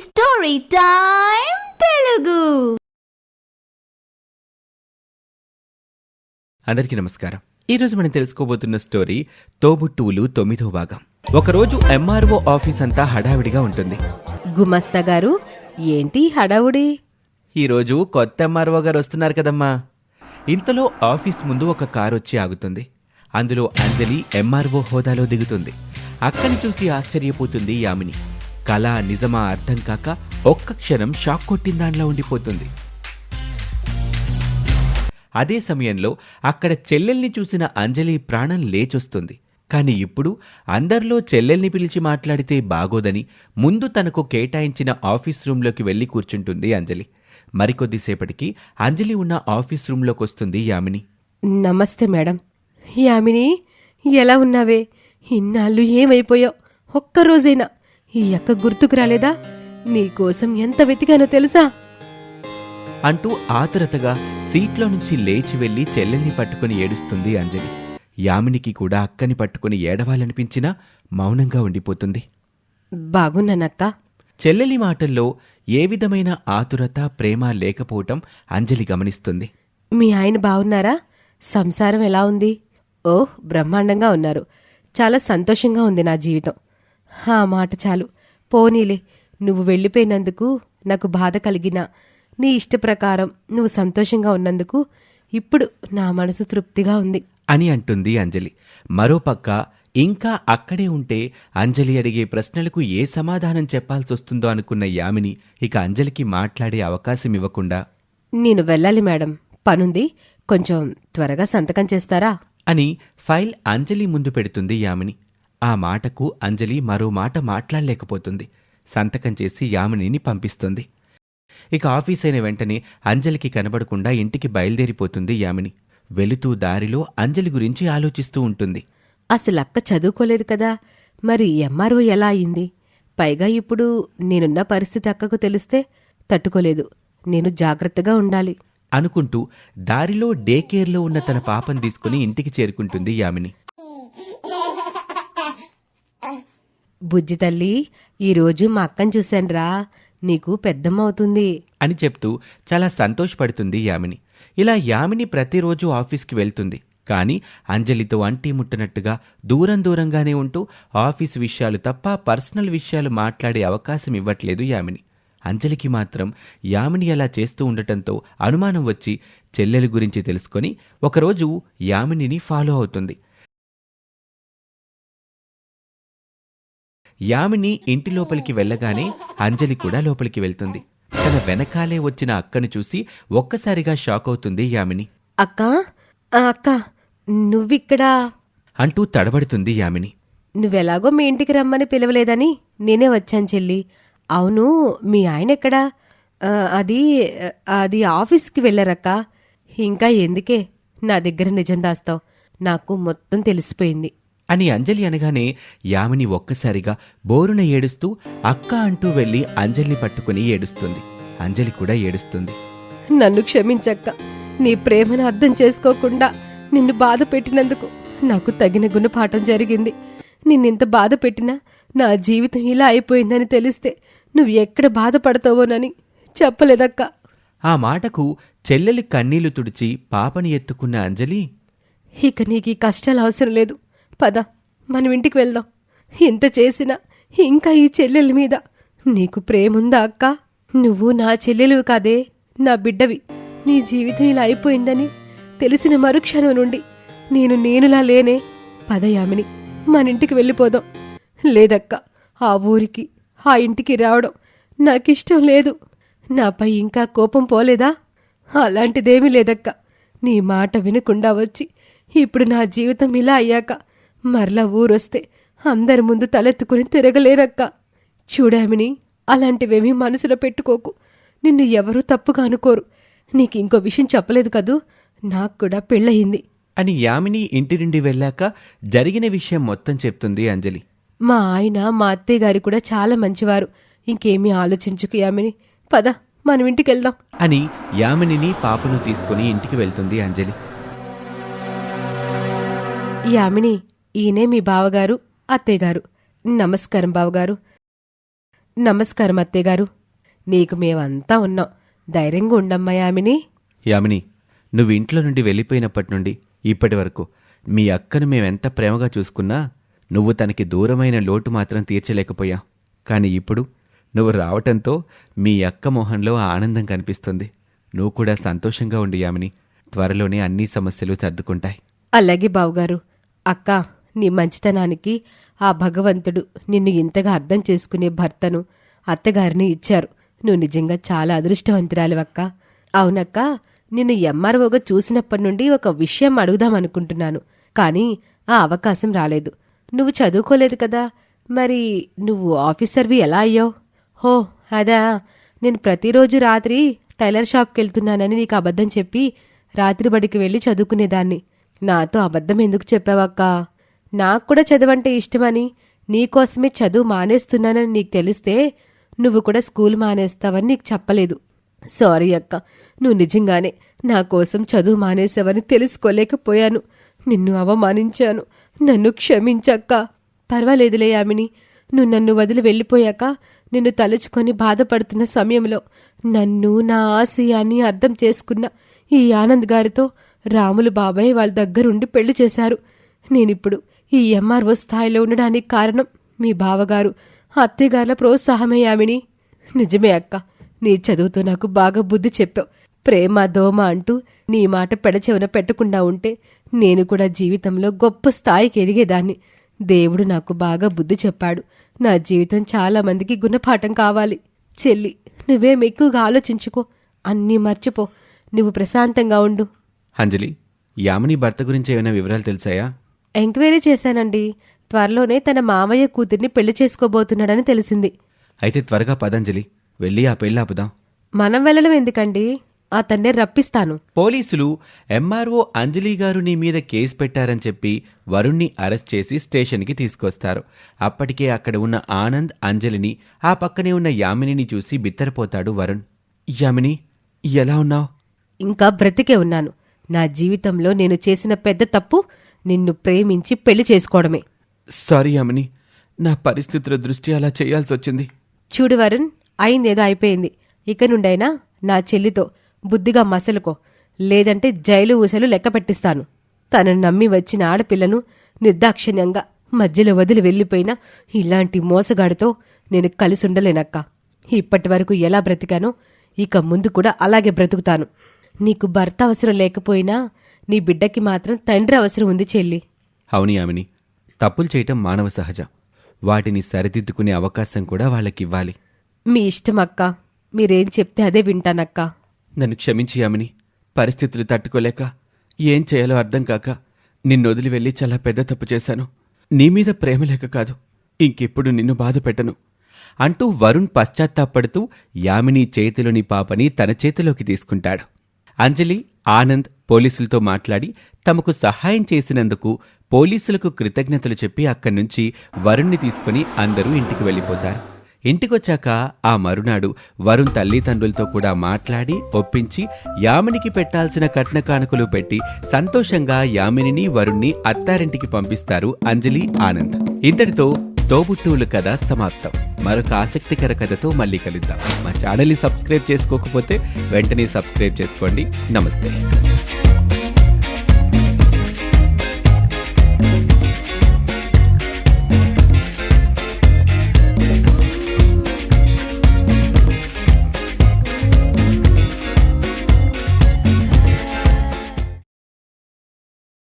Story time Telugu. అందరికీ నమస్కారం. ఈరోజు మనం తెలుసుకోబోతున్న స్టోరీ తోబుట్టువులు 9వ భాగం. ఒకరోజు ఎంఆర్ఓ ఆఫీస్ అంతా హడావిడిగా ఉంటుంది. గుమస్తా గారు, ఏంటి హడావుడి? ఈరోజు కొత్త ఎంఆర్ఓ గారు వస్తున్నారు కదమ్మా. ఇంతలో ఆఫీస్ ముందు ఒక కారు వచ్చి ఆగుతుంది. అందులో అంజలి ఎంఆర్ఓ హోదాలో దిగుతుంది. అక్కని చూసి ఆశ్చర్యపోతుంది యామిని. కళ నిజమా అర్థం కాక ఒక్క క్షణం షాక్ కొట్టిన దానిలో ఉండిపోతుంది. అదే సమయంలో అక్కడ చెల్లెల్ని చూసిన అంజలి ప్రాణం లేచొస్తుంది. కాని ఇప్పుడు అందరిలో చెల్లెల్ని పిలిచి మాట్లాడితే బాగోదని ముందు తనకు కేటాయించిన ఆఫీస్ రూంలోకి వెళ్లి కూర్చుంటుంది అంజలి. మరికొద్దిసేపటికి అంజలి ఉన్న ఆఫీస్ రూంలోకి వస్తుంది యామిని. నమస్తే మేడం. యామిని, ఎలా ఉన్నావే? ఇన్నాళ్ళు ఏమైపోయావు? ఒక్కరోజైనా ఈ అక్క గుర్తుకు రాలేదా? నీకోసం ఎంత వెతికానో తెలుసా? అంటూ ఆతురతగా సీట్లో నుంచి లేచి వెళ్లి చెల్లెల్ని పట్టుకుని ఏడుస్తుంది అంజలి. యామినికి కూడా అక్కని పట్టుకుని ఏడవాలనిపించినా మౌనంగా ఉండిపోతుంది. బాగున్నానక్క. చెల్లెలి మాటల్లో ఏ విధమైన ఆతురత, ప్రేమ లేకపోవటం అంజలి గమనిస్తుంది. మీ ఆయన బాగున్నారా? సంసారం ఎలా ఉంది? ఓహ్, బ్రహ్మాండంగా ఉన్నారు. చాలా సంతోషంగా ఉంది నా జీవితం. ఆ మాట చాలు. పోనీలే, నువ్వు వెళ్ళిపోయినందుకు నాకు బాధ కలిగినా నీ ఇష్టప్రకారం నువ్వు సంతోషంగా ఉన్నందుకు ఇప్పుడు నా మనసు తృప్తిగా ఉంది అని అంటుంది అంజలి. మరోపక్క ఇంకా అక్కడే ఉంటే అంజలి అడిగే ప్రశ్నలకు ఏ సమాధానం చెప్పాల్సొస్తుందో అనుకున్న యామిని ఇక అంజలికి మాట్లాడే అవకాశం ఇవ్వకుండా, నేను వెళ్ళాలి మేడం, పనుంది, కొంచెం త్వరగా సంతకం చేస్తారా అని ఫైల్ అంజలి ముందు పెడుతుంది యామిని. ఆ మాటకు అంజలి మరో మాట మాట్లాడలేకపోతుంది. సంతకం చేసి యామినిని పంపిస్తుంది. ఇక ఆఫీస్ అయిన వెంటనే అంజలికి కనబడకుండా ఇంటికి బయలుదేరిపోతుంది యామిని. వెళుతూ దారిలో అంజలి గురించి ఆలోచిస్తూ ఉంటుంది. అసలు అక్క చదువుకోలేదు కదా, మరి ఎంఆర్ఓ ఎలా అయింది? పైగా ఇప్పుడు నేనున్న పరిస్థితి అక్కకు తెలిస్తే తట్టుకోలేదు. నేను జాగ్రత్తగా ఉండాలి అనుకుంటూ దారిలో డే కేర్లో ఉన్న తన పాపను తీసుకుని ఇంటికి చేరుకుంటుంది యామిని. బుజ్జి తల్లి, ఈరోజు మా అక్కను చూశాన్రా, నీకు పెద్దమ్మ అవుతుంది అని చెప్తూ చాలా సంతోషపడుతుంది యామిని. ఇలా యామిని ప్రతిరోజు ఆఫీస్కి వెళ్తుంది. కానీ అంజలితో అంటీ ముట్టనట్టుగా దూరం దూరంగానే ఉంటూ ఆఫీస్ విషయాలు తప్ప పర్సనల్ విషయాలు మాట్లాడే అవకాశం ఇవ్వట్లేదు యామిని. అంజలికి మాత్రం యామిని అలా చేస్తూ ఉండటంతో అనుమానం వచ్చి చెల్లెలి గురించి తెలుసుకొని ఒకరోజు యామినిని ఫాలో అవుతుంది. యామిని ఇంటి లోపలికి వెళ్ళగానే అంజలి కూడా లోపలికి వెళ్తుంది. తన వెనకాలే వచ్చిన అక్కను చూసి ఒక్కసారిగా షాక్ అవుతుంది యామిని. అక్కా, అక్క, నువ్విక్కడా అంటూ తడబడుతుంది యామిని. నువ్వెలాగో మీ ఇంటికి రమ్మని పిలవలేదని నేనే వచ్చాను చెల్లి. అవును, మీ ఆయన ఎక్కడా? అది అది ఆఫీస్కి వెళ్ళరక్క. ఇంకా ఎందుకే నా దగ్గర నిజం దాస్తావు? నాకు మొత్తం తెలిసిపోయింది అని అంజలి అనగానే యామిని ఒక్కసారిగా బోరున ఏడుస్తూ అక్క అంటూ వెళ్లి అంజలిని పట్టుకుని ఏడుస్తుంది. అంజలి కూడా ఏడుస్తుంది. నన్ను క్షమించక్క. నీ ప్రేమను అర్థం చేసుకోకుండా నిన్ను బాధ పెట్టినందుకు నాకు తగిన గుణపాఠం జరిగింది. నిన్నింత బాధ పెట్టినా నా జీవితం ఇలా అయిపోయిందని తెలిస్తే నువ్వు ఎక్కడ బాధపడతావోనని చెప్పలేదక్క. ఆ మాటకు చెల్లెలి కన్నీళ్లు తుడిచి పాపని ఎత్తుకున్న అంజలి, ఇక నీకు ఈ కష్టాలు అవసరం లేదు, పద మనం ఇంటికి వెళ్దాం. ఇంత చేసినా ఇంకా ఈ చెల్లెలి మీద నీకు ప్రేముందా అక్క? నువ్వు నా చెల్లెలివి కాదే, నా బిడ్డవి. నీ జీవితం ఇలా అయిపోయిందని తెలిసిన మరుక్షణం నుండి నేనులా లేనే. పద యామిని, మన ఇంటికి వెళ్ళిపోదాం. లేదక్క, ఆ ఊరికి ఆ ఇంటికి రావడం నాకిష్టం లేదు. నాపై ఇంకా కోపం పోలేదా? అలాంటిదేమీ లేదక్క. నీ మాట వినకుండా వచ్చి ఇప్పుడు నా జీవితం ఇలా అయ్యాక మరలా ఊరొస్తే అందరి ముందు తలెత్తుకుని తిరగలేరక్క. చూడామిని, అలాంటివేమీ మనసులో పెట్టుకోకు. నిన్ను ఎవరూ తప్పుగా అనుకోరు. నీకింకో విషయం చెప్పలేదు కదూ, నాకు కూడా పెళ్ళయింది అని యామిని ఇంటి నుండి వెళ్ళాక జరిగిన విషయం మొత్తం చెప్తుంది అంజలి. మా ఆయన, మా అత్తయ్య గారి కూడా చాలా మంచివారు. ఇంకేమీ ఆలోచించుకు యామిని, పద మనం ఇంటికెళ్దాం అని యామినిని పాపను తీసుకుని ఇంటికి వెళ్తుంది అంజలి. యామిని, ఈయనే మీ బావగారు, అత్తయ్యగారు. నమస్కారం బావగారు. నమస్కారం అత్తయ్యగారు. నీకు మేమంతా ఉన్నాం. ధైర్యంగా ఉండమ్మా యామిని. యామిని, నువ్వు ఇంట్లో నుండి వెళ్ళిపోయినప్పటి నుండి ఇప్పటి వరకు మీ అక్కను మేమెంత ప్రేమగా చూసుకున్నా నువ్వు తనకి దూరమైన లోటు మాత్రం తీర్చలేకపోయా. కానీ ఇప్పుడు నువ్వు రావటంతో మీ అక్క మొహంలో ఆనందం కనిపిస్తుంది. నువ్వు కూడా సంతోషంగా ఉండి యామిని. త్వరలోనే అన్ని సమస్యలు సర్దుకుంటాయి. అలాగే బావుగారు. అక్క, నీ మంచితనానికి ఆ భగవంతుడు నిన్ను ఇంతగా అర్థం చేసుకునే భర్తను, అత్తగారిని ఇచ్చారు. నువ్వు నిజంగా చాలా అదృష్టవంతురాలివక్క. అవునక్క, నిన్ను ఎంఆర్ఓగా చూసినప్పటి నుండి ఒక విషయం అడుగుదామనుకుంటున్నాను. కానీ ఆ అవకాశం రాలేదు. నువ్వు చదువుకోలేదు కదా, మరి నువ్వు ఆఫీసర్వి ఎలా అయ్యావు? హో అదా, నేను ప్రతిరోజు రాత్రి టైలర్ షాప్కి వెళ్తున్నానని నీకు అబద్ధం చెప్పి రాత్రి బడికి వెళ్ళి చదువుకునేదాన్ని. నాతో అబద్ధం ఎందుకు చెప్పావక్కా? నాకు కూడా చదువంటే ఇష్టమని, నీకోసమే చదువు మానేస్తున్నానని నీకు తెలిస్తే నువ్వు కూడా స్కూల్ మానేస్తావని నీకు చెప్పలేదు. సారీ అక్క, నువ్వు నిజంగానే నా కోసం చదువు మానేసావని తెలుసుకోలేకపోయాను. నిన్ను అవమానించాను. నన్ను క్షమించక్క. పర్వాలేదులే యామిని. నువ్వు నన్ను వదిలి వెళ్ళిపోయాక నిన్ను తలుచుకొని బాధపడుతున్న సమయంలో నన్ను, నా ఆశయాన్ని అర్థం చేసుకున్న ఈ ఆనంద్ గారితో రాములు బాబాయ్ వాళ్ళ దగ్గరుండి పెళ్లి చేశారు. నేనిప్పుడు ఈ ఎంఆర్ఓ స్థాయిలో ఉండడానికి కారణం మీ బావగారు, అత్తయ్యగార్ల ప్రోత్సాహమే యామిని. నిజమే అక్క, నీ చదువుతో నాకు బాగా బుద్ధి చెప్పావు. ప్రేమ దోమ అంటూ నీ మాట పెడచెవిన పెట్టకుండా ఉంటే నేను కూడా జీవితంలో గొప్ప స్థాయికి ఎదిగేదాన్ని. దేవుడు నాకు బాగా బుద్ధి చెప్పాడు. నా జీవితం చాలా మందికి గుణపాఠం కావాలి. చెల్లి, నువ్వేం ఎక్కువగా ఆలోచించుకో. అన్నీ మర్చిపో. నువ్వు ప్రశాంతంగా ఉండు. అంజలి, యామిని భర్త గురించి ఏమైనా వివరాలు తెలిసాయా? ఎంక్వైరీ చేశానండి. త్వరలోనే తన మామయ్య కూతుర్ని పెళ్లి చేసుకోబోతున్నాడని తెలిసింది. అయితే త్వరగా పదంజలి, వెళ్ళి ఆ పెళ్లి ఆపుదాం. మనం వెళ్ళడం ఎందుకండి? అతన్నే రప్పిస్తాను. పోలీసులు ఎంఆర్ఓ అంజలి గారు నీ మీద కేసు పెట్టారని చెప్పి వరుణ్ణి అరెస్ట్ చేసి స్టేషన్కి తీసుకొస్తారు. అప్పటికే అక్కడ ఉన్న ఆనంద్, అంజలిని, ఆ పక్కనే ఉన్న యామినిని చూసి బిత్తరపోతాడు వరుణ్. యామిని, ఎలా ఉన్నావు? ఇంకా బ్రతికే ఉన్నాను. నా జీవితంలో నేను చేసిన పెద్ద తప్పు నిన్ను ప్రేమించి పెళ్లి చేసుకోవడమే. సారీ యామిని, నా పరిస్థితుల దృష్టి అలా చేయాల్సొచ్చింది. చూడు వరుణ్, అయిందేదో అయిపోయింది. ఇక నుండైనా నా చెల్లితో బుద్ధిగా మసలుకో, లేదంటే జైలు ఊసలు లెక్క పెట్టిస్తాను. తనను నమ్మి వచ్చిన ఆడపిల్లను నిర్దాక్షిణ్యంగా మధ్యలో వదిలి వెళ్ళిపోయినా ఇలాంటి మోసగాడితో నేను కలిసుండలేనక్క. ఇప్పటి వరకు ఎలా బ్రతికానో ఇక ముందు కూడా అలాగే బ్రతుకుతాను. నీకు భర్త అవసరం లేకపోయినా నీ బిడ్డకి మాత్రం తండ్రి అవసరం ఉంది చెల్లి. అవును యామిని, తప్పులు చేయటం మానవ సహజం. వాటిని సరిదిద్దుకునే అవకాశం కూడా వాళ్ళకివ్వాలి. మీ ఇష్టం అక్క. మీరేం చెప్తే అదే వింటానక్కా. నన్ను క్షమించి యామిని. పరిస్థితులు తట్టుకోలేక, ఏం చేయాలో అర్థం కాక నిన్ను వదిలి వెళ్ళి చాలా పెద్ద తప్పు చేశాను. నీ మీద ప్రేమ లేక కాదు, ఇంకెప్పుడు నిన్ను బాధ పెట్టను అంటూ వరుణ్ పశ్చాత్తాపడుతూ యామిని చేతిలోని పాపని తన చేతిలోకి తీసుకుంటాడు. అంజలి, ఆనంద్ పోలీసులతో మాట్లాడి తమకు సహాయం చేసినందుకు పోలీసులకు కృతజ్ఞతలు చెప్పి అక్కడి నుంచి వరుణ్ణి తీసుకుని అందరూ ఇంటికి వెళ్ళిపోతారు. ఇంటికొచ్చాక ఆ మరునాడు వరుణ్ తల్లిదండ్రులతో కూడా మాట్లాడి ఒప్పించి యామినికి పెట్టాల్సిన కట్న కానుకలు పెట్టి సంతోషంగా యామినిని, వరుణ్ణి అత్తారింటికి పంపిస్తారు అంజలి, ఆనంద్. ఇంతటితో తోబుట్టువుల కథ సమాప్తం. మరొక ఆసక్తికర కథతో మళ్ళీ కలుద్దాం. మా ఛానల్ని సబ్స్క్రైబ్ చేసుకోకపోతే వెంటనే సబ్స్క్రైబ్ చేసుకోండి. నమస్తే.